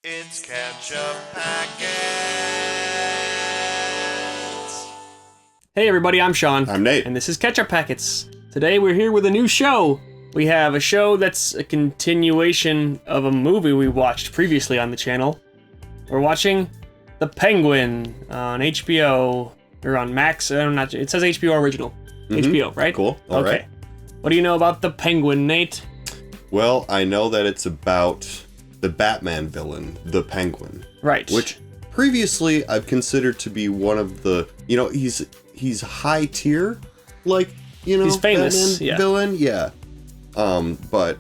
It's Ketchup Packets. Hey everybody, I'm Sean. I'm Nate. And this is Ketchup Packets. Today we're here with a new show. We have a show that's a continuation of a movie we watched previously on the channel. We're watching The Penguin on HBO, or on Max, it says HBO Original. HBO, right? Cool. All right. What do you know about The Penguin, Nate? Well, I know that it's about the Batman villain, the Penguin. Right. Which previously I've considered to be one of the, he's high tier, he's famous, Batman yeah. villain, yeah. But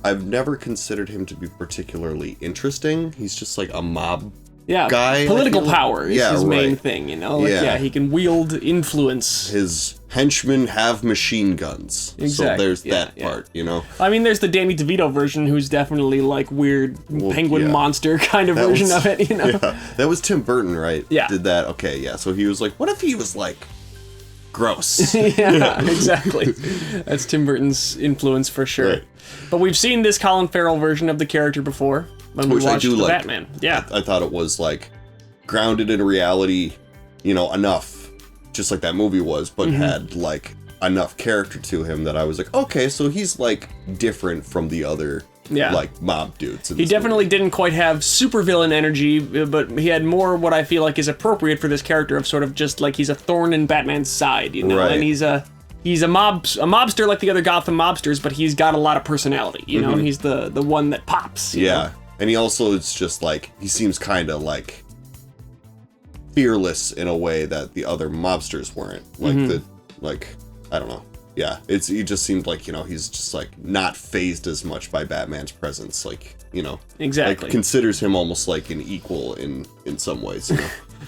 I've never considered him to be particularly interesting. He's just like a mob guy. Political power is his main right. thing, he can wield influence. His henchmen have machine guns. Exactly. So there's that part, I mean, there's the Danny DeVito version, who's definitely like weird penguin monster kind of version of it, Yeah, that was Tim Burton, right? Yeah. Did that? Okay, yeah. So he was like, what if he was like gross? Yeah, exactly. That's Tim Burton's influence for sure. Right. But we've seen this Colin Farrell version of the character before when we Which watched I do the like. Batman. Yeah. I thought it was like grounded in reality, enough, just like that movie was, but had like enough character to him that I was like, okay, so he's like different from the other like mob dudes. He definitely didn't quite have supervillain energy, but he had more what I feel like is appropriate for this character of sort of just like he's a thorn in Batman's side, Right. and he's a mobster like the other Gotham mobsters, but he's got a lot of personality, and he's the one that pops. you know? And he also is just like, he seems kind of like fearless in a way that the other mobsters weren't. I don't know. Yeah, he just seemed like, he's just like not phased as much by Batman's presence. Exactly. Like considers him almost like an equal in some ways.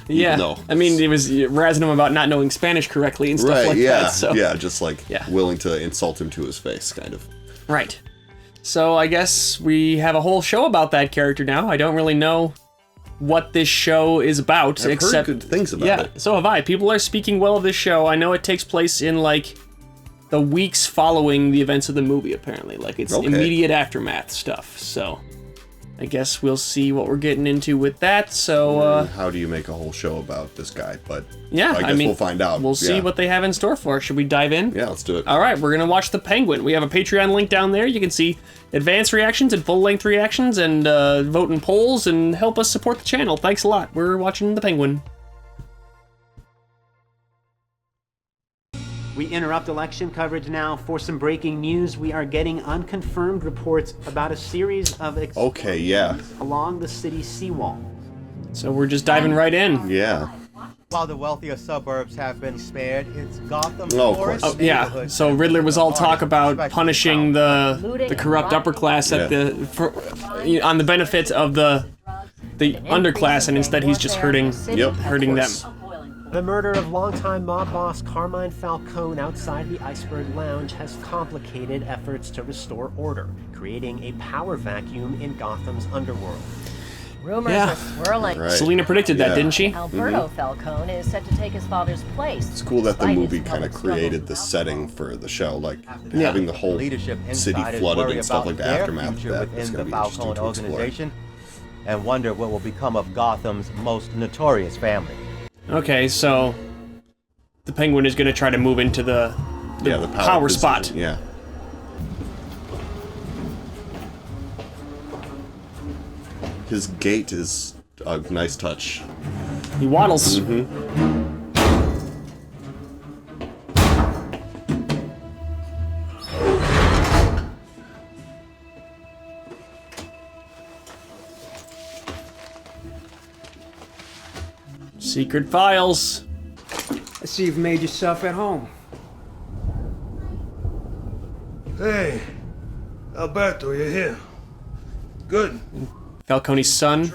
Yeah. No. I mean, he was razzing him about not knowing Spanish correctly and stuff like that. So. Yeah, just like willing to insult him to his face, kind of. Right. So I guess we have a whole show about that character now. I don't really know what this show is about, I've except heard good things about it. So have I. People are speaking well of this show. I know it takes place in like the weeks following the events of the movie, apparently. Like it's immediate aftermath stuff. So I guess we'll see what we're getting into with that. So how do you make a whole show about this guy? But yeah, I guess we'll find out. We'll see what they have in store for us. Should we dive in? Yeah, let's do it. All right, we're going to watch The Penguin. We have a Patreon link down there. You can see advanced reactions and full-length reactions and vote in polls and help us support the channel. Thanks a lot. We're watching The Penguin. We interrupt election coverage now for some breaking news. We are getting unconfirmed reports about a series of explosions along the city's seawall. So we're just diving right in. Yeah. While the wealthier suburbs have been spared, it's Gotham of course. Oh, yeah. So Riddler was all talk about punishing the corrupt upper class at on the benefit of the underclass, and instead he's just hurting them. The murder of longtime mob boss Carmine Falcone outside the Iceberg Lounge has complicated efforts to restore order, creating a power vacuum in Gotham's underworld. Rumors are swirling. Right. Selena predicted that, didn't she? Alberto Falcone is set to take his father's place. It's cool that the despite movie his kind of public created the struggles. setting for the show, like having the whole Leadership city insiders flooded worry and stuff about like the their aftermath of future that. It's within going the to be interesting Falcone to explore. organization and wonder what will become of Gotham's most notorious family. Okay, so the Penguin is going to try to move into the power position. spot. Yeah. His gait is a nice touch. He waddles. Secret files. I see you've made yourself at home. Hey, Alberto, you're here. Good. Falcone's son.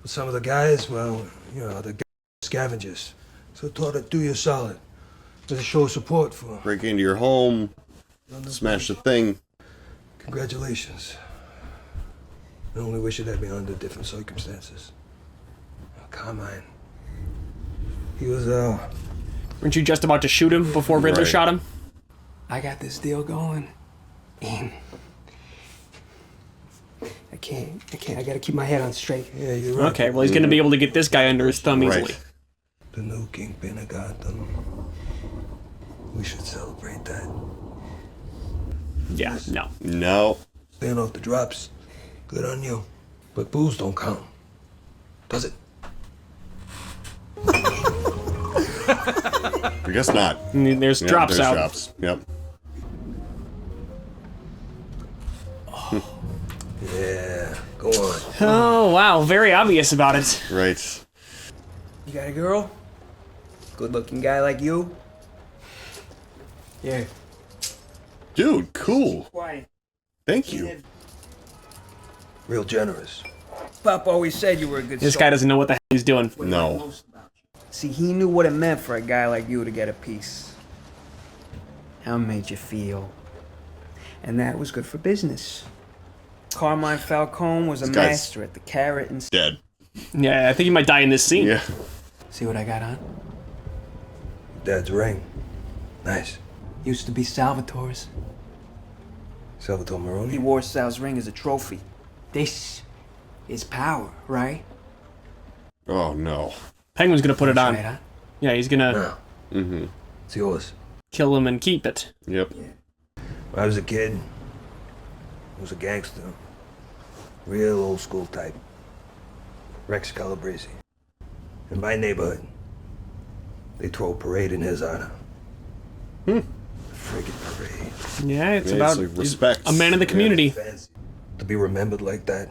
Some of the guys, well, the scavengers. So thought I'd do you a solid. As a show of support for. Break into your home, smash the thing. Congratulations. I only wish it had been under different circumstances. Carmine. He was, Weren't you just about to shoot him before Riddler Right. shot him? I got this deal going. And I can't. I gotta keep my head on straight. Yeah, you're right. Okay, well, he's gonna be able to get this guy under his thumb easily. Right. The new kingpin of Gotham. We should celebrate that. Yeah, no. No. Staying off the drops. Good on you. But booze don't count. Does it? I guess not. There's Yep, drops there's out. Drops. Yep. Yeah, go on. Oh, wow, very obvious about it. Right. You got a girl? Good-looking guy like you? Yeah. Dude, cool. Why? Thank you. Real generous. Pop always said you were a good This soul. guy doesn't know what the hell he's doing. No. See, he knew what it meant for a guy like you to get a piece. How it made you feel. And that was good for business. Carmine Falcone was a This guy's- master at the carrot and... Dead. Yeah, I think he might die in this scene. Yeah. See what I got on? Dad's ring. Nice. Used to be Salvatore's. Salvatore Maroni. He wore Sal's ring as a trophy. This is power, right? Oh, no. Penguin's gonna put it on. Right, huh? Yeah, he's gonna No. Mm-hmm. It's yours. kill him and keep it. Yep. When I was a kid, I was a gangster. Real old school type. Rex Calabrese. In my neighborhood, they throw a parade in his honor. Friggin' parade. Yeah, it's Yeah, about it's like respect. a man in the community. Fancy. To be remembered like that.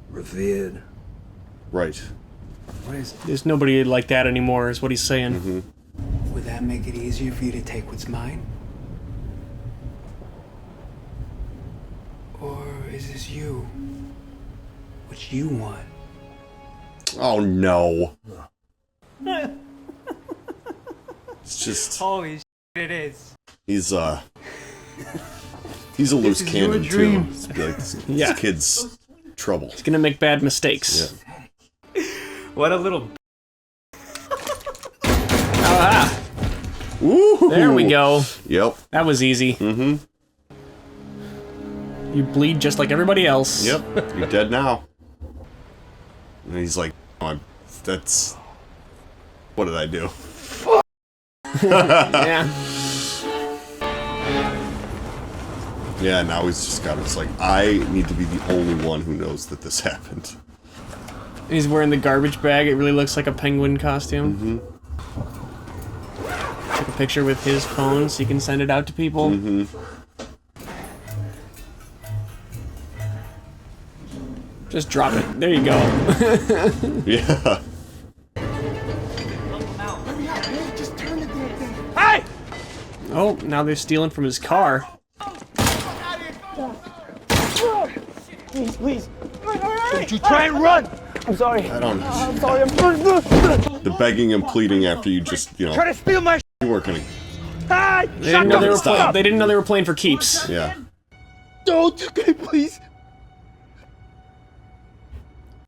Revered. Right. What is it? There's nobody like that anymore, is what he's saying. Mm-hmm. Would that make it easier for you to take what's mine? Or is this you? What you want? Oh, no. It's just... Holy it is. He's a loose is your cannon, too. dream. It's like, this Yeah. kid's trouble. He's gonna make bad mistakes. Yeah. What a little... Ah, Ooh. there we go. Yep. That was easy. Mm-hmm. You bleed just like everybody else. Yep. You're dead now. And he's like, oh, that's... What did I do? Yeah. Yeah, now he's just got it's like, I need to be the only one who knows that this happened. He's wearing the garbage bag. It really looks like a penguin costume. Mm-hmm. Took a picture with his phone so he can send it out to people. Mm-hmm. Just drop it. There you go. Yeah. Oh, now they're stealing from his car. Please. Don't you try and run! I'm sorry. I don't... I'm sorry. The begging and pleading after you just, Try to steal my you weren't gonna... They didn't know they were Stop. they didn't know they were playing for keeps. Yeah. Don't. Okay, please.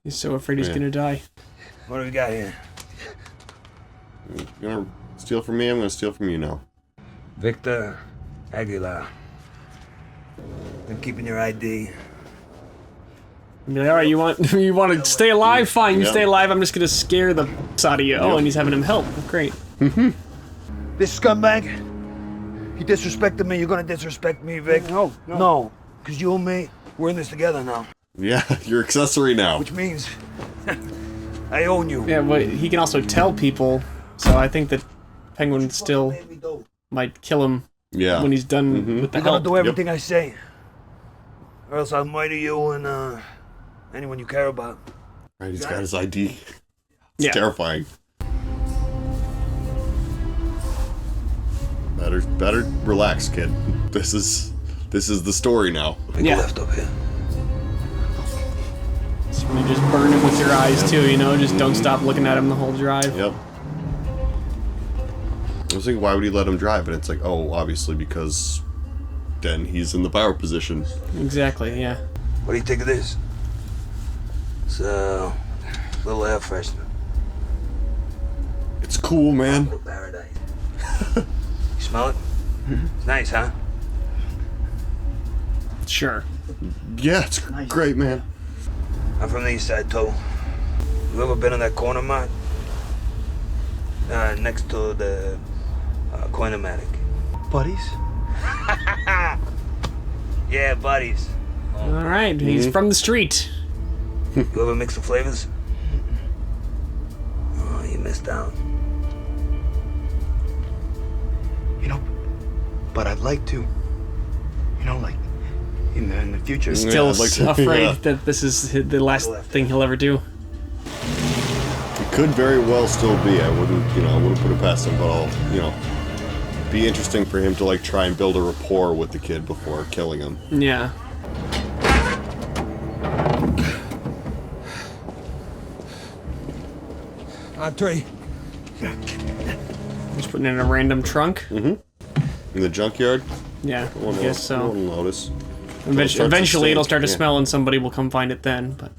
He's so afraid he's Yeah. gonna die. What do we got here? You're gonna steal from me, I'm gonna steal from you now. Victor Aguilar. Been keeping your ID. And be like, all right, you want to stay alive? Fine, you Yeah. stay alive. I'm just gonna scare the out of you. Oh, Yep. and he's having him help. Great. This scumbag, he disrespected me. You're gonna disrespect me, Vic? No. Because you and me, we're in this together now. Yeah, you're accessory now. Which means I own you. Yeah, but he can also tell people. So I think that Penguin still might kill him Yeah. when he's done with the You're gonna help. do everything I say. Or else I'll murder you and anyone you care about. Right, he's got his ID. It's Yeah. terrifying. Better relax, kid. This is the story now. Yeah. Left up here. So you just burn him with your eyes too, you know? Just don't stop looking at him the whole drive. Yep. I was thinking, why would he let him drive? And it's like, oh, obviously because then he's in the power position. Exactly, yeah. What do you think of this? It's a little air freshener. It's cool, man. Little paradise. You smell it? It's nice, huh? Sure. Yeah, it's great, man. I'm from the east side, too. You ever been in that corner mart? Next to the Coinomatic. Buddies? Yeah, buddies. All right, he's from the street. You ever mix the flavors? Oh, you missed out. You know, but I'd like to. You know, like, in the future. He's still I'd like to, afraid yeah. that this is the last thing he'll ever do. It could very well still be. I wouldn't put it past him, but I'll, be interesting for him to, like, try and build a rapport with the kid before killing him. Yeah. Entree. Just putting it in a random trunk. In the junkyard? Yeah, No one I guess No so. one will notice. Eventually it'll start to yeah. smell and somebody will come find it then, but...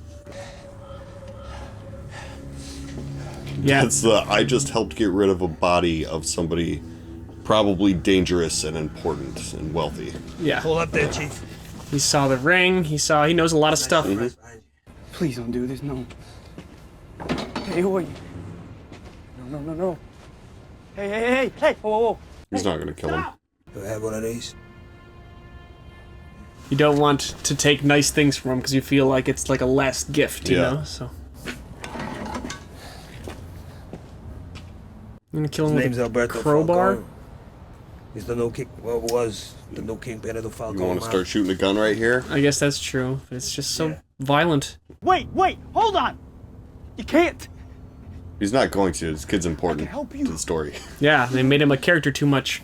Yeah. It's I just helped get rid of a body of somebody probably dangerous and important and wealthy. Yeah. Hold up there, Chief. He saw the ring, he knows a lot of stuff. Please don't do this, no. Hey, who are you? No. Hey, whoa. He's not gonna kill him. Do I have one of these? You don't want to take nice things from him because you feel like it's like a last gift, you Yeah. know? So I'm gonna kill him His with name's a Alberto crowbar. Falcone. He's the new king. Well, was the new kingpin of the Falcone. You want to start shooting a gun right here? I guess that's true, but it's just so violent. Wait, hold on. You can't. He's not going to. This kid's important help you. to the story. Yeah, they made him a character too much.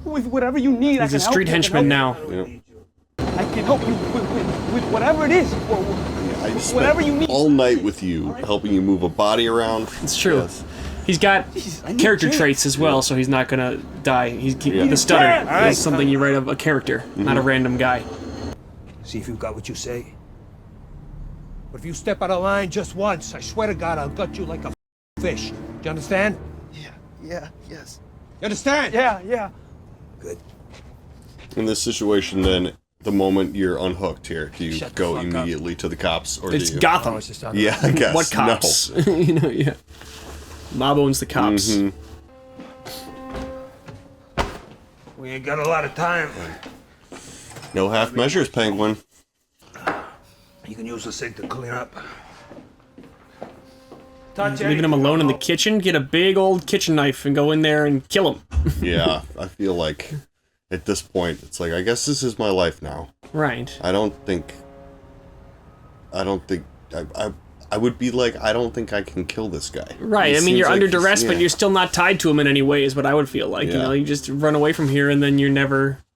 With whatever you need, I He's can a help street you. henchman now. I can help you with whatever it is. I just Whatever spent you need. all night with you, helping you move a body around. It's true. Yes. He's got Jesus, I need character Jake. traits as well, so he's not gonna die. Yeah. The stutter Yeah. is something you write of a character, not a random guy. See if you got what you say. But if you step out of line just once, I swear to God, I'll gut you like a fish. Do you understand? Yes. You understand? Yeah. Good. In this situation, then, the moment you're unhooked here, do you Shut the go fuck up. immediately to the cops, or It's do you? Gotham. It's just on Yeah, I guess. What cops? You know, yeah. Mob owns the cops. We ain't got a lot of time. No half measures, Penguin. You can use the sink to clean up. Leaving him alone in the kitchen, get a big old kitchen knife and go in there and kill him. Yeah, I feel like at this point, it's like, I guess this is my life now. Right. I would be like, I don't think I can kill this guy. Right, He I mean, seems you're like under he's- duress, but yeah. you're still not tied to him in any way, is what I would feel like. You Yeah. know, you just run away from here and then you're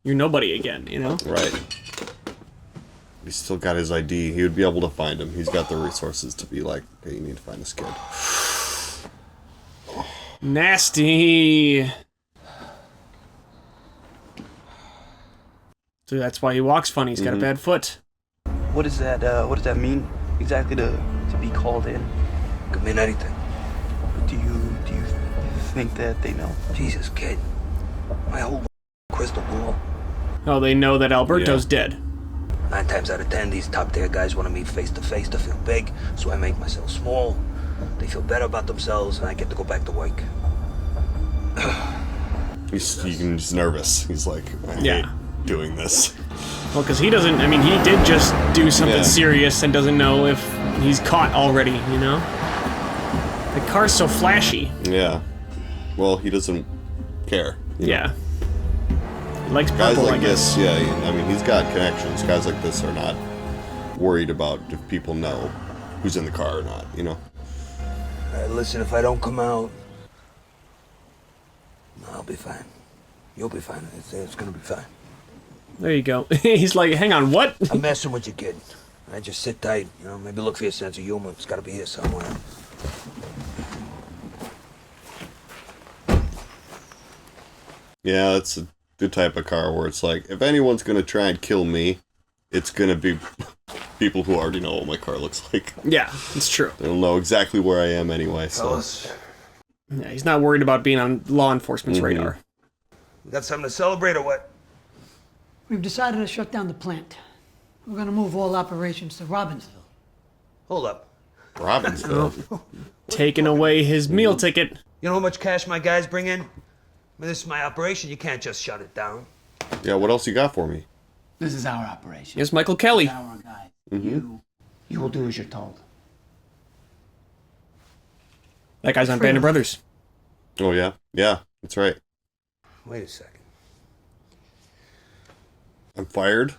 nobody again, you know? Right. He's still got his ID. He would be able to find him. He's got the resources to be like, hey, you need to find this kid. Nasty. So that's why he walks funny. He's got a bad foot. What does that mean exactly to be called in? Could mean anything. Do you think that they know? Jesus, kid. My whole crystal ball. Oh, they know that Alberto's Yeah. dead. 9 times out of 10, these top-tier guys want to meet face-to-face to feel big, so I make myself small. They feel better about themselves, and I get to go back to work. He's nervous. He's like, I hate Yeah. doing this. Well, because he doesn't, I mean, he did just do something Yeah. serious and doesn't know if he's caught already, you know? The car's so flashy. Yeah. Well, he doesn't care. you know? Yeah. He likes Guys purple, I like guess. this, yeah, I mean, he's got connections. Guys like this are not worried about if people know who's in the car or not, you know? Listen, if I don't come out, I'll be fine. You'll be fine. It's gonna be fine. There you go. He's like, hang on, what? I'm messing with you, kid. I just sit tight, you know, maybe look for your sense of humor. It's gotta be here somewhere. Yeah, it's a good type of car where it's like, if anyone's gonna try and kill me, it's gonna be people who already know what my car looks like. Yeah, it's true. They'll know exactly where I am anyway, so... Fellas, Yeah, he's not worried about being on law enforcement's radar. we got something to celebrate or what? We've decided to shut down the plant. We're gonna move all operations to Robbinsville. Hold up. Robbinsville. Taking away his meal ticket. You know how much cash my guys bring in? I mean, this is my operation. You can't just shut it down. Yeah, what else you got for me? This is our operation. Here's Michael Kelly. Our guy. You will do as you're told. That guy's on Band of Brothers. Oh, yeah? Yeah, that's right. Wait a second. I'm fired?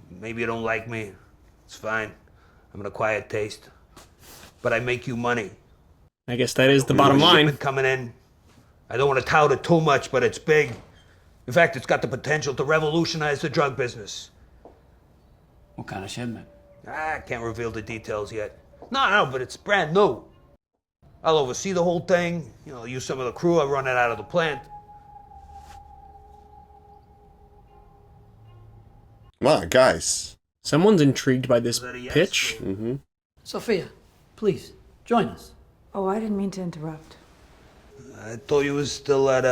Maybe you don't like me. It's fine. I'm an acquired taste. But I make you money. I guess that is the bottom line. Shipment coming in. I don't want to tout it too much, but it's big. In fact, it's got the potential to revolutionize the drug business. What kind of shipment? I can't reveal the details yet. No, but it's brand new. I'll oversee the whole thing. You know, use some of the crew. I'll run it out of the plant. Come on, guys. Someone's intrigued by this that a yes? pitch. Sophia, please, join us. Oh, I didn't mean to interrupt. I thought you was still at,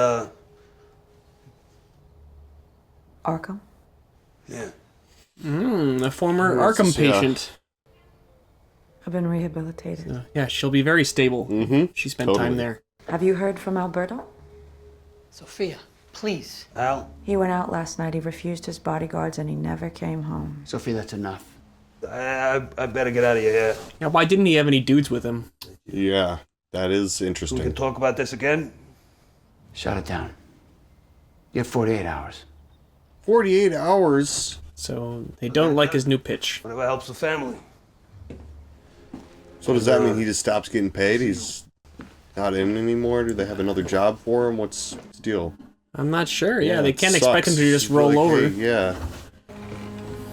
Arkham? Yeah. A former Arkham patient. I've been rehabilitated. Yeah, she'll be very stable. She spent time there. Have you heard from Alberto? Sophia, please. Al? He went out last night. He refused his bodyguards and he never came home. Sophia, that's enough. I better get out of here, yeah. Yeah, why didn't he have any dudes with him? Yeah, that is We interesting. can talk about this again? Shut it down. You have 48 hours. 48 hours? So they don't like his new pitch. Whatever helps the family. So does that mean he just stops getting paid? He's not in anymore? Do they have another job for him? What's his deal? I'm not sure. Yeah, they it can't expect him sucks. to just Be roll like, over. "Hey, yeah.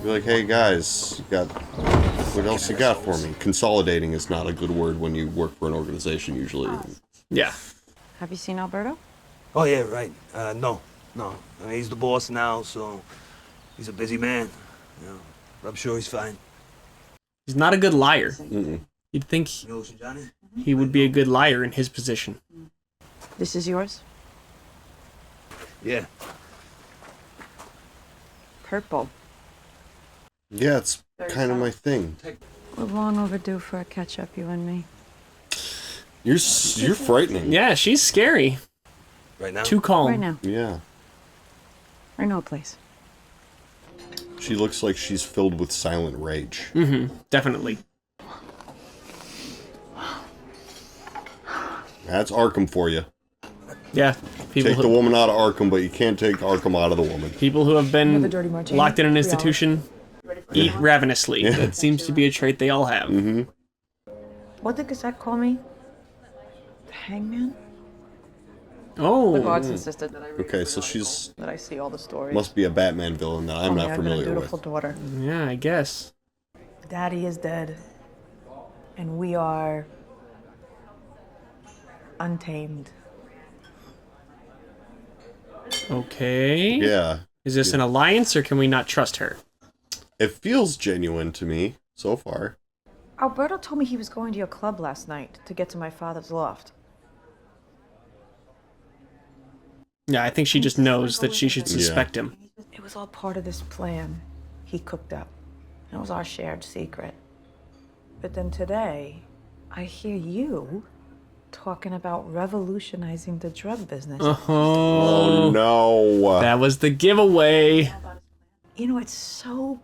Be like, hey guys, what else you got for me? Consolidating is not a good word when you work for an organization usually. Yeah. Have you seen Alberto? Oh, yeah, right. No. I mean, he's the boss now, so he's a busy man. You know, but I'm sure he's fine. He's not a good liar. Mm-mm. You'd think You know, Johnny? he would be a good liar in his position. This is yours? Yeah. Purple. Yeah, it's kind of my thing. We're long overdue for a catch-up, you and me. You're frightening. Yeah, she's scary. Right now? Too calm. Right now. Yeah. I know a place. She looks like she's filled with silent rage. Definitely. That's Arkham for you. Yeah. People Take the woman out of Arkham, but you can't take Arkham out of the woman. People who have been Another dirty martini. locked in an 3 institution eat ravenously. Yeah. That seems to be a trait they all have. What did Gazette call me? The Hangman? The Oh, guards insisted that I read Okay, so she's that I see all the stories. must be a Batman villain that I'm Only not I've been a familiar dutiful with. daughter. yeah, I guess. Daddy is dead. And we are untamed. Okay. Yeah. Is this an alliance or can we not trust her? It feels genuine to me so far. Alberto told me he was going to your club last night to get to my father's loft. Yeah, I think she just knows that she should suspect him. It was all part of this plan he cooked up. It was our shared secret. But then today, I hear you talking about revolutionizing the drug business. Oh no. That was the giveaway. You know, it's so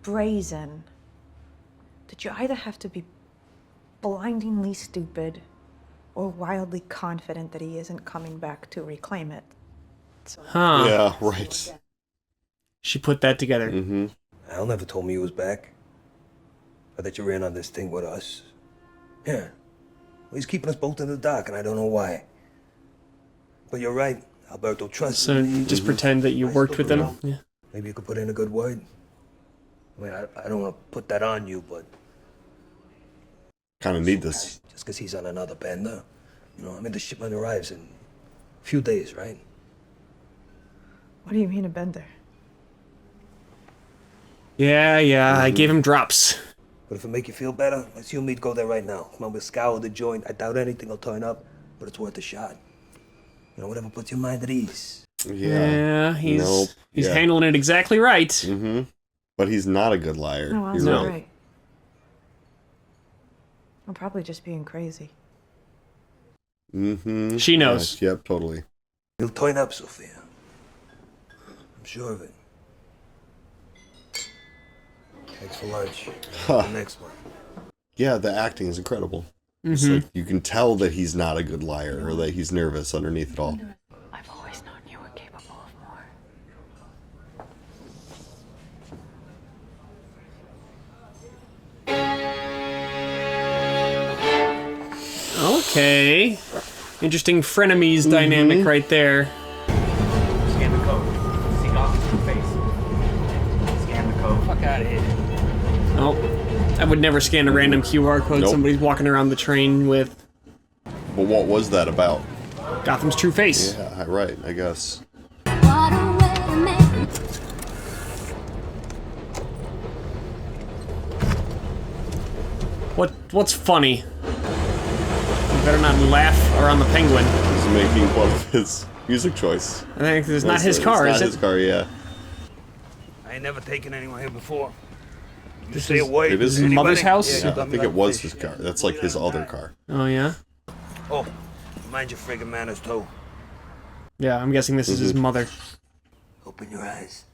brazen that you either have to be blindingly stupid or wildly confident that he isn't coming back to reclaim it. So, Huh. Yeah, right. She put that together. Al never told me he was back. Or that you ran on this thing with us. Yeah. Well, he's keeping us both in the dark, and I don't know why. But you're right. Alberto trusts So me. you just pretend that you worked with him. Yeah. Maybe you could put in a good word. I mean, I don't want to put that on you, but Kind of need this. just because he's on another bender. You know, I mean, the shipment arrives in a few days, right? what do you mean a bender? Yeah, I gave him drops. But if it make you feel better, assume me'd go there right now. Come on, we'll scour the joint. I doubt anything will turn up, but it's worth a shot. You know, whatever puts your mind at ease. Yeah. he's Nope. he's Yeah. handling it exactly right. But he's not a good liar. No, I You're was right. right. I'm probably just being crazy. Mm-hmm. She knows. Yes, yep, totally. You'll toin up, Sofia. I'm sure of it. Thanks for lunch. Huh. The next one. Yeah, the acting is incredible. It's like you can tell that he's not a good liar or that he's nervous underneath it all. I've always known you were capable of more. Okay. Interesting frenemies dynamic right there. Scan the code. See Gotham's face. Scan the code. Fuck out of here. Oh. I would never scan a random QR code Nope. somebody's walking around the train with. But what was that about? Gotham's true face. Yeah, right, I guess. What's funny? You better not laugh around the Penguin. He's making fun of his music choice. I think it's not his car, it's is not it? his car, yeah. I ain't never taken anyone here before. You This say is- a word. It is his mother's house? Yeah, Yeah, you I got me think like it was fish. his car. That's like his other car. Oh yeah? Oh, mind your friggin' manners, too. Yeah, I'm guessing this is his mother. Open your eyes.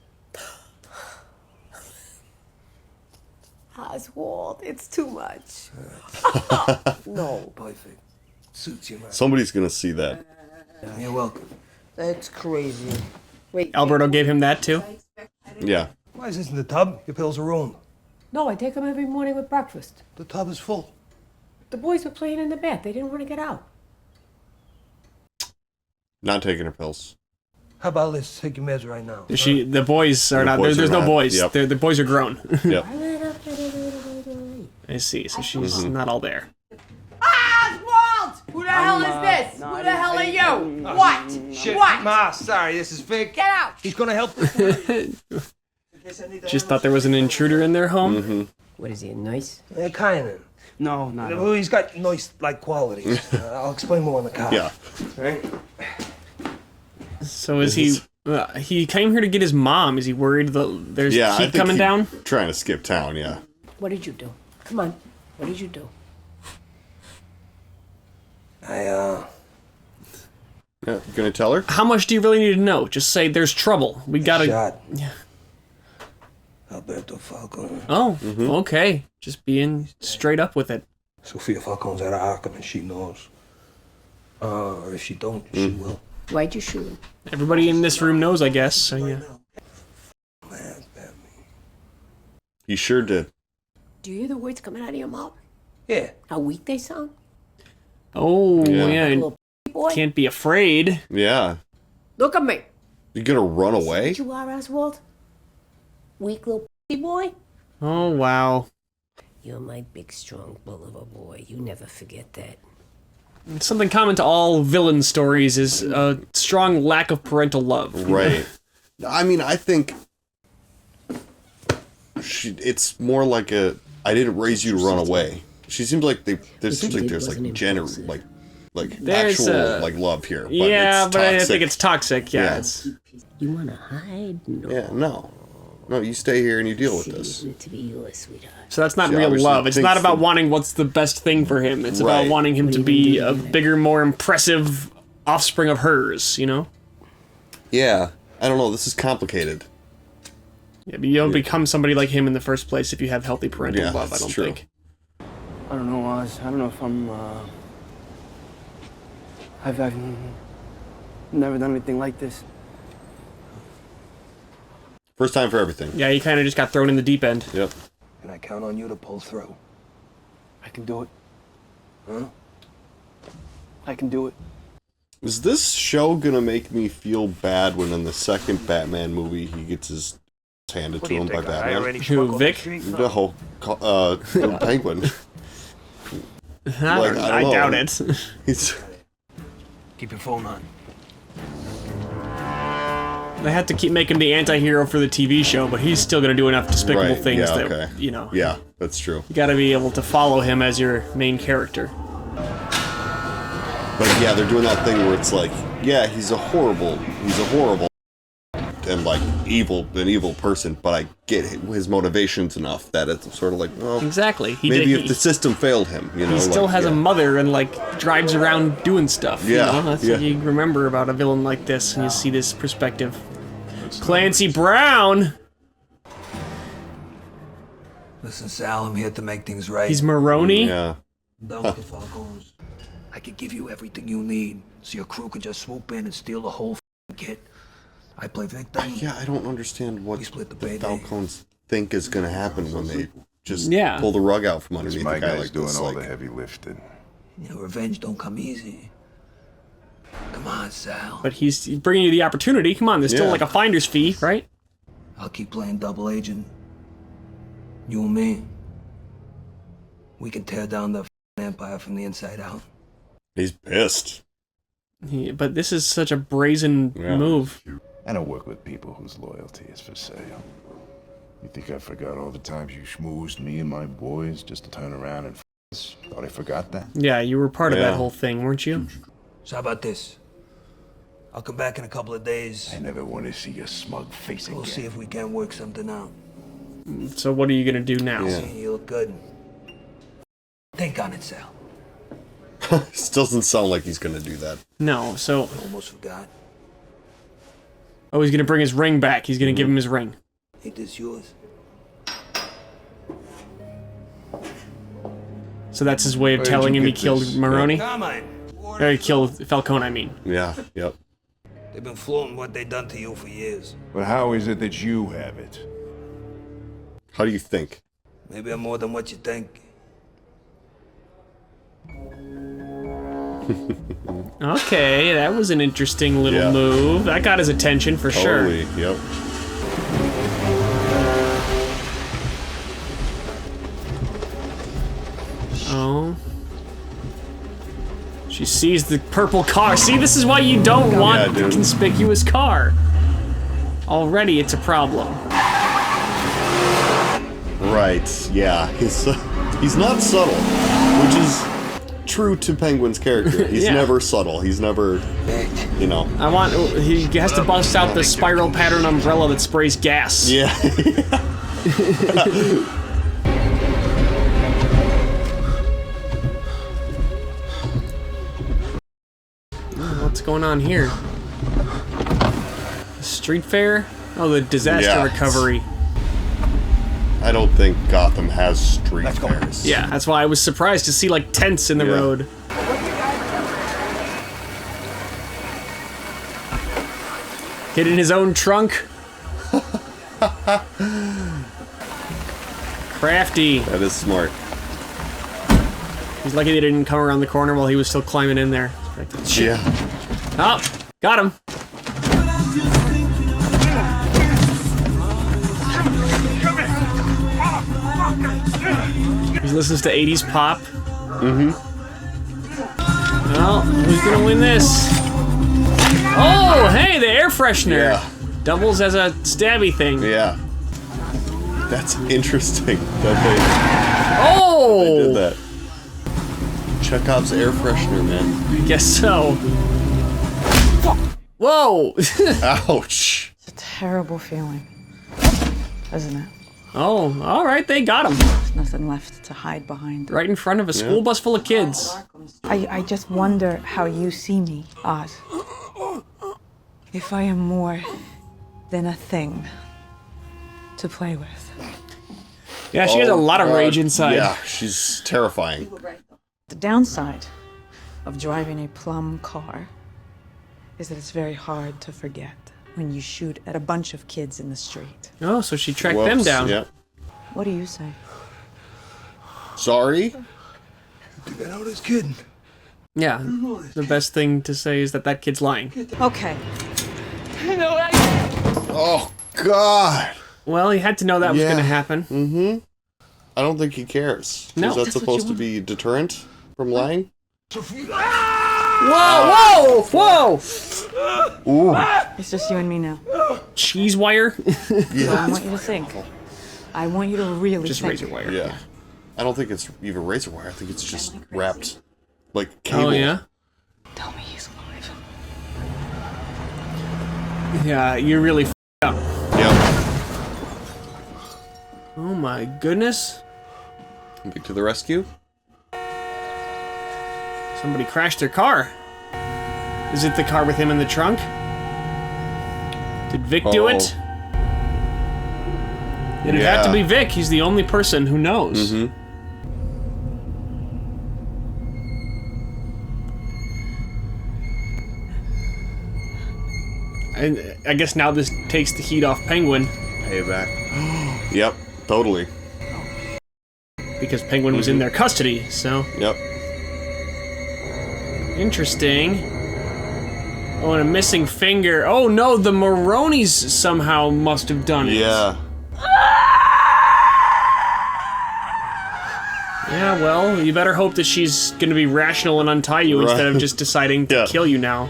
Oswald, it's too much. No. Perfect. Suits you, man. Somebody's gonna see that. You're welcome. That's crazy. Wait. Alberto gave him that too? Yeah. Why is this in the tub? Your pills are ruined. No, I take them every morning with breakfast. The tub is full. The boys were playing in the bath. They didn't want to get out. Not taking her pills. How about let's take your meds right now? The boys are The not. boys There's are no not, boys. yep. The boys are grown. Yep. I see. So she's not all there. Oswald! Who the hell is this? Who the hell are you? What? Shit, What? Ma, sorry, this is fake. Get out! He's gonna help. Just thought there was an intruder in their home. What is he, nice? Yeah, kinda. No, not. Well, he's got nice, like, qualities. I'll explain more in the car. Yeah. Right? So is he? He came here to get his mom. Is he worried that there's Yeah, I heat think coming he- down? Trying to skip town, yeah. What did you do? Come on. What did you do? Yeah, you gonna tell her? How much do you really need to know? Just say there's trouble. We gotta. Shot. Yeah. Alberto Falcone. Oh, okay. Just being straight up with it. Sofia Falcone's out of Arkham and she knows. Or if she don't, she will. Why'd you shoot him? Everybody in this room knows, I guess. So yeah. He sure did. Do you hear the words coming out of your mouth? Yeah. How weak they sound? Oh Yeah. yeah. Little boy. Can't be afraid. Yeah. Look at me. You gonna run away? What you are, Oswald? Weak little boy? Oh wow. You're my big, strong bull of a boy. You never forget that. Something common to all villain stories is a strong lack of parental love. Right. I mean, I think it's more like I didn't raise you to run away. She seems like there seems like there's like There's, actual like love here. But Yeah, it's but I toxic. think it's toxic. Yeah. Yeah. It's, You wanna hide? No. Yeah, no, you stay here and you deal with this. Leave it to be yours, sweetheart. so that's not She real obviously love. It's thinks not about that- wanting what's the best thing for him. It's about Right. wanting him to be a bigger, more impressive offspring of hers. You know. Yeah, I don't know. This is complicated. Yeah, but you don't become somebody like him in the first place if you have healthy parental Yeah, love. I that's don't true. think. I don't know, Oz. I don't know if I'm, I've never done anything like this. First time for everything. Yeah, he kind of just got thrown in the deep end. Yep. Can I count on you to pull through? I can do it. Huh? I can do it. Is this show gonna make me feel bad when in the second Batman movie he gets his handed What to do you him by think? I Batman? already Who, smuggled Vic? the street? No, the Penguin. I don't know. doubt it. He's Keep your phone on. They had to keep making the anti-hero for the TV show, but he's still gonna do enough despicable right. things Yeah, that okay. you know. Yeah, that's true. You gotta be able to follow him as your main character. But yeah, they're doing that thing where it's like, yeah, he's a horrible and like an evil person, but I get his motivations enough that it's sort of like, well, exactly. Maybe if the system failed him, you know, he still like, has a mother and like drives around doing stuff. Yeah, you know? That's what you remember about a villain like this, and you see this perspective. Clancy Brown. Listen, Sal, I'm here to make things right. He's Maroney. Yeah. Done with the Falcones. I could give you everything you need, so your crew could just swoop in and steal the whole kit. I play victim. Yeah, I don't understand what split the the Falcones think is going to happen when they just Yeah. pull the rug out from underneath My a guy guy's like doing this. all Like, the heavy lifting. You know, revenge don't come easy. Come on, Sal. But he's bringing you the opportunity. Come on, there's still Yeah. like a finder's fee, right? I'll keep playing double agent. You and me. We can tear down the empire from the inside out. he's pissed. But this is such a brazen move. And I work with people whose loyalty is for sale. You think I forgot all the times you schmoozed me and my boys just to turn around and us? Thought I forgot that? Yeah, you were part of that whole thing, weren't you? So how about this? I'll come back in a couple of days. I never want to see your smug face again. We'll see if we can work something out. So what are you gonna do now? You look good. Think on it, Sal. This doesn't sound like he's going to do that. No, so... Almost forgot. Oh, he's gonna bring his ring back. He's gonna give him his ring. Ain't this yours? So that's his way of telling him he killed Maroney? Carmine. Or he killed Falcone, I mean. Yeah, yep. They've been flaunting what they done to you for years. But how is it that you have it? How do you think? Maybe I'm more than what you think. Okay, that was an interesting little move. That got his attention for Totally, sure. yep. Oh. She sees the purple car. See, this is why you don't want the conspicuous car. Already, it's a problem. Right, yeah. He's not subtle, which is true to Penguin's character. He's Yeah. never subtle. He's never, you know. He has to bust out the spiral pattern umbrella that sprays gas. Yeah. What's going on here? Street fair? Oh, the disaster recovery. I don't think Gotham has street fairs. Yeah, that's why I was surprised to see like tents in the road. Hid in his own trunk. Crafty. That is smart. He's lucky they didn't come around the corner while he was still climbing in there. Yeah. Oh, got him. He listens to 80s pop. Mm-hmm. Well, who's gonna win this? Oh, hey, the air freshener. Yeah. Doubles as a stabby thing. Yeah. That's interesting that Oh! they did that. Chekhov's air freshener, man. I guess so. Whoa! Ouch. It's a terrible feeling, isn't it? Oh, all right, they got him. There's nothing left to hide behind. Right in front of a school bus full of kids. I just wonder how you see me, Oz. If I am more than a thing to play with. Yeah, she has a lot of rage inside. Yeah, she's terrifying. The downside of driving a plum car is that it's very hard to forget when you shoot at a bunch of kids in the street. Oh, so she tracked them down. Yeah. What do you say? Sorry? Think I know this kid? Yeah, the best thing to say is that kid's lying. Okay. Oh, God. Well, he had to know that was going to happen. Mm-hmm. I don't think he cares. No. Is that That's what supposed you to be deterrent from lying? Whoa, whoa, whoa! Ooh. It's just you and me now. Cheese wire? So I want you to think. I want you to really Just think. razor wire. Yeah. I don't think it's even razor wire. I think it's just wrapped like cable. Oh, yeah? Tell me he's alive. Yeah, you really f***ed Oh my goodness. Vic to the rescue. Somebody crashed their car. Is it the car with him in the trunk? Did Vic do it? It'd have to be Vic. He's the only person who knows. Mm-hmm. And I guess now this takes the heat off Penguin. Payback. Yep, totally. Because Penguin was in their custody, so... Yep. Interesting. Oh, and a missing finger. Oh no, the Maronis somehow must have done it. Yeah. Yeah, well, you better hope that she's gonna be rational and untie you instead of just deciding to kill you now.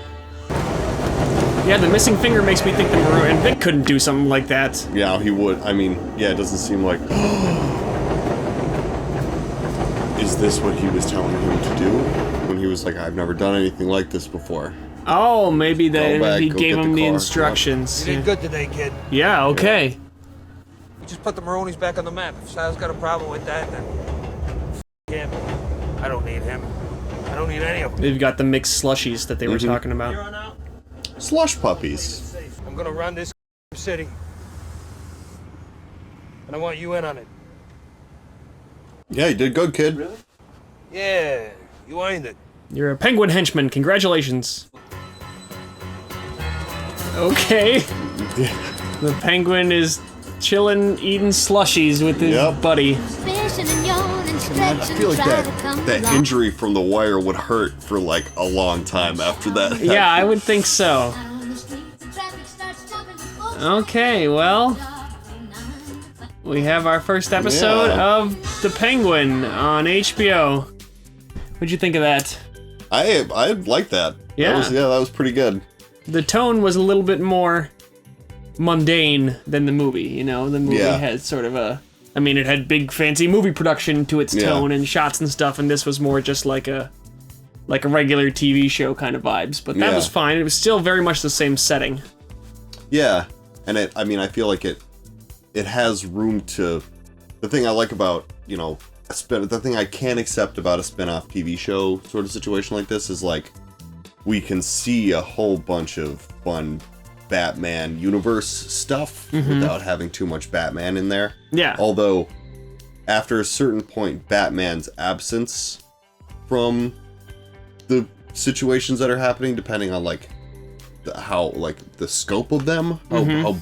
Yeah, the missing finger makes me think the Maroni... And Vic couldn't do something like that. Yeah, he would. I mean, yeah, it doesn't seem like... Is this what he was telling him to do? When he was like, I've never done anything like this before. Oh, maybe that he go gave get him the car. instructions. You did good today, kid. Yeah, okay. We just put the Maronis back on the map. If Sal's got a problem with that, then him. I don't need him. I don't need any of them. They've got the mixed slushies that they were talking about. Here on out, Slush puppies. I'm gonna run this city. And I want you in on it. Yeah, you did good, kid. Really? Yeah, you earned it. You're a Penguin henchman. Congratulations. Okay. The Penguin is chilling, eating slushies with his buddy. I feel like that injury from the wire would hurt for like a long time after that. Yeah, I would think so. Okay, well, we have our first episode of The Penguin on HBO. What'd you think of that? I like that. Yeah. That was pretty good. The tone was a little bit more mundane than the movie, you know? The movie had sort of a... I mean, it had big, fancy movie production to its tone and shots and stuff, and this was more just like a regular TV show kind of vibes. But that was fine. It was still very much the same setting. Yeah, and I feel like it has room to... The thing I like about, you know, the thing I can't accept about a spin-off TV show sort of situation like this is, like, we can see a whole bunch of fun Batman universe stuff without having too much Batman in there. Yeah. Although, after a certain point, Batman's absence from the situations that are happening, depending on, like, the scope of them, how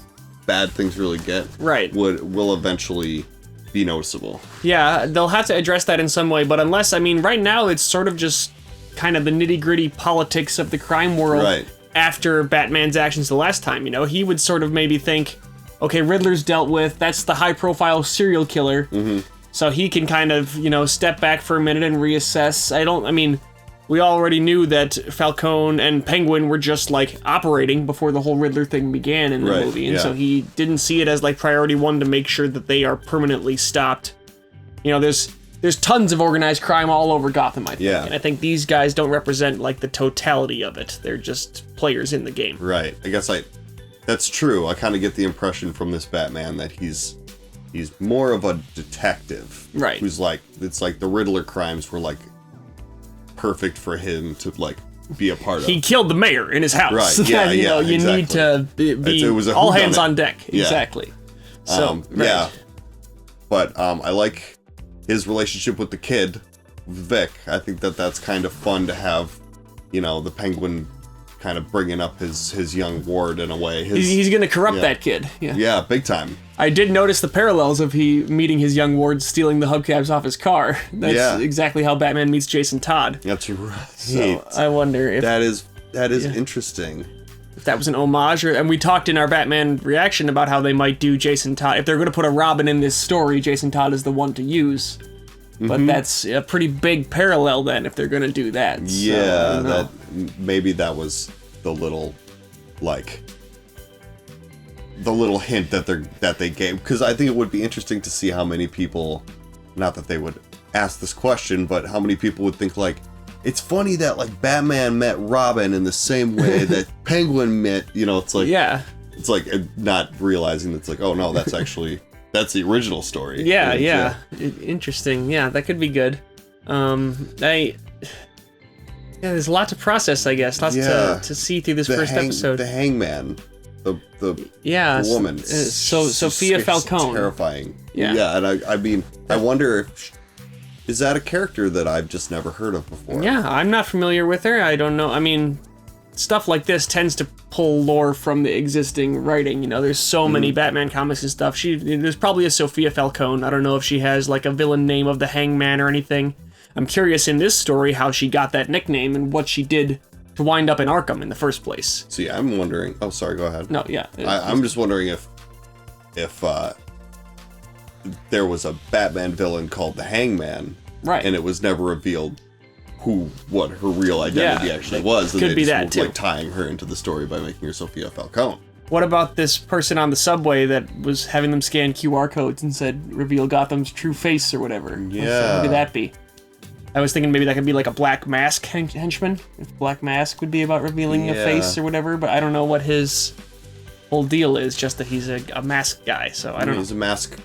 bad things really get, will eventually be noticeable. Yeah, they'll have to address that in some way, but unless, I mean, right now it's sort of just kind of the nitty-gritty politics of the crime world after Batman's actions the last time, you know? He would sort of maybe think, okay, Riddler's dealt with, that's the high-profile serial killer, so he can kind of, you know, step back for a minute and reassess. I mean, we already knew that Falcone and Penguin were just, like, operating before the whole Riddler thing began in the movie, and so he didn't see it as, like, priority one to make sure that they are permanently stopped. You know, there's tons of organized crime all over Gotham, I think, and I think these guys don't represent, like, the totality of it. They're just players in the game. Right. I guess that's true. I kind of get the impression from this Batman that he's more of a detective. Right. Who's, like, it's like the Riddler crimes were, like, perfect for him to, like, be a part of. He killed the mayor in his house. Right, yeah, you know, you need to be it was a all hands whodunit. on deck. Yeah. Exactly. So, yeah. But I like his relationship with the kid, Vic. I think that's kind of fun to have, you know, the Penguin kind of bringing up his young ward in a way. He's gonna corrupt that kid. Yeah, big time. I did notice the parallels of he meeting his young ward stealing the hubcaps off his car. That's exactly how Batman meets Jason Todd. That's right. So I wonder if that is interesting. If that was an homage, and we talked in our Batman reaction about how they might do Jason Todd. If they're going to put a Robin in this story, Jason Todd is the one to use. But that's a pretty big parallel then, if they're going to do that. Yeah, so, maybe that was the little, like, the little hint that they gave, because I think it would be interesting to see how many people, not that they would ask this question, but how many people would think, like, it's funny that, like, Batman met Robin in the same way that Penguin met, you know, it's like, it's like not realizing it's like, oh no, that's actually That's the original story. Yeah. Interesting. Yeah, that could be good. There's a lot to process, I guess. Lots to see through this first episode. The hangman, the woman. Sofia Falcone. Terrifying. Yeah. And I mean, I wonder if is that a character that I've just never heard of before? Yeah, I'm not familiar with her. I don't know. I mean, stuff like this tends to pull lore from the existing writing. You know, there's so many Batman comics and stuff. There's probably a Sofia Falcone. I don't know if she has like a villain name of the Hangman or anything. I'm curious in this story how she got that nickname and what she did to wind up in Arkham in the first place. See, I'm wondering. Oh, sorry. Go ahead. No, yeah. I'm just wondering if there was a Batman villain called the Hangman, right? And it was never revealed what her real identity actually was. And could be that were, too. Like tying her into the story by making her Sofia Falcone. What about this person on the subway that was having them scan QR codes and said reveal Gotham's true face or whatever? Yeah. What could that be? I was thinking maybe that could be like a Black Mask henchman. If Black Mask would be about revealing a face or whatever, but I don't know what his whole deal is, just that he's a mask guy, so I don't know. He's a mask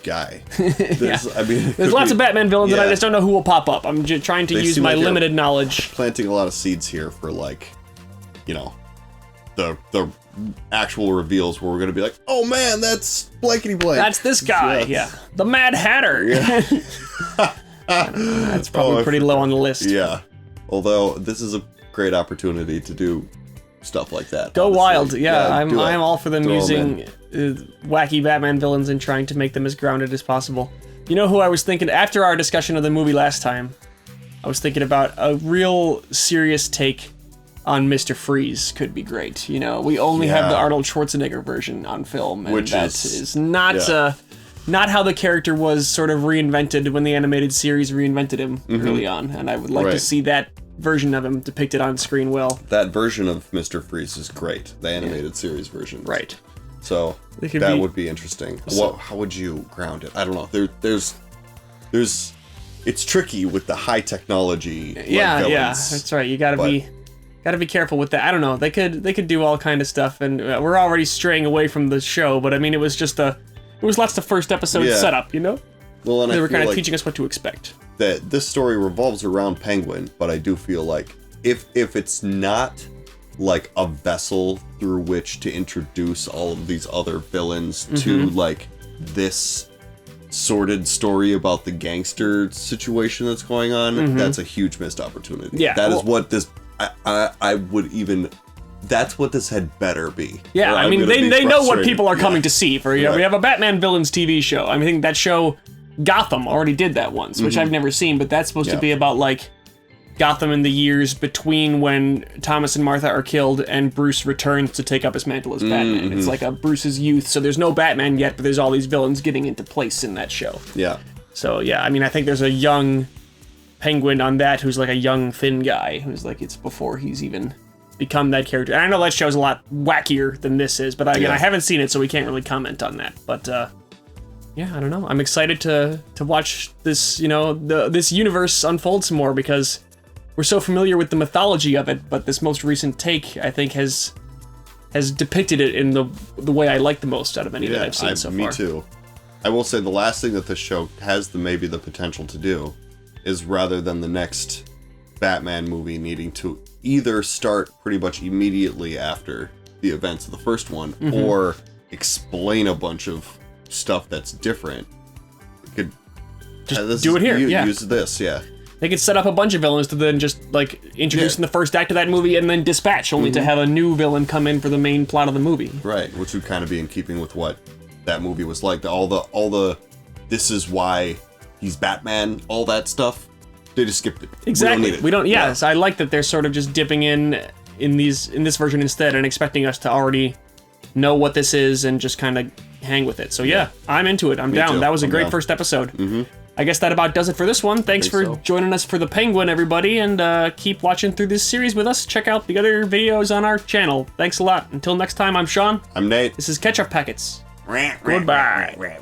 guy. There's lots of Batman villains, and I just don't know who will pop up. I'm just trying to use my limited knowledge. Planting a lot of seeds here for, like, you know, the actual reveals where we're going to be like, oh man, that's blankety blank. That's this guy, yeah. The Mad Hatter. Yeah. That's probably pretty low on the list. Yeah. Although this is a great opportunity to do stuff like that. Go wild. Yeah, I'm all for them Throw using wacky Batman villains and trying to make them as grounded as possible. You know who I was thinking after our discussion of the movie last time? I was thinking about a real serious take on Mr. Freeze could be great. You know, we only have the Arnold Schwarzenegger version on film, and that is not how the character was sort of reinvented when the animated series reinvented him early on, and I would like to see that version of him depicted on screen well. That version of Mr. Freeze is great, the animated series version. Right. So that would be interesting. How would you ground it? I don't know. It's tricky with the high technology. Yeah, that's right. You gotta be careful with that. I don't know. They could do all kind of stuff, and we're already straying away from the show. But I mean, it was lots of first episode setup, you know. Well, and they were kind of like teaching us what to expect. That this story revolves around Penguin, but I do feel like if it's not like a vessel through which to introduce all of these other villains to like this sordid story about the gangster situation that's going on, that's a huge missed opportunity. Yeah, that is what this. I would even. That's what this had better be. Yeah, I mean, they know what people are coming to see. We have a Batman villains TV show. I mean, I think that show, Gotham, already did that once, which I've never seen, but that's supposed to be about, like, Gotham in the years between when Thomas and Martha are killed and Bruce returns to take up his mantle as Batman. It's like a Bruce's youth, so there's no Batman yet, but there's all these villains getting into place in that show. Yeah. So, yeah, I mean, I think there's a young Penguin on that who's like a young, thin guy, who's like, it's before he's even become that character. And I know that show's a lot wackier than this is, but again, I haven't seen it, so we can't really comment on that. But yeah, I don't know. I'm excited to watch this, you know, this universe unfold some more, because we're so familiar with the mythology of it, but this most recent take, I think, has depicted it in the way I like the most out of any that I've seen so far. Me too. I will say the last thing that this show has maybe the potential to do is, rather than the next Batman movie needing to either start pretty much immediately after the events of the first one, or explain a bunch of stuff that's different, it could just do it here. Use this, They could set up a bunch of villains to then just like introduce in the first act of that movie and then dispatch, only to have a new villain come in for the main plot of the movie. Right, which would kind of be in keeping with what that movie was like. All the this is why he's Batman, all that stuff. They just skipped it. Exactly. We don't. So I like that they're sort of just dipping in this version instead, and expecting us to already know what this is and just kind of hang with it. So yeah, I'm into it. I'm down. Too. That was a great first episode. I guess that about does it for this one. Thanks for joining us for the Penguin, everybody, and keep watching through this series with us. Check out the other videos on our channel. Thanks a lot. Until next time, I'm Sean. I'm Nate. This is Ketchup Packets. Goodbye.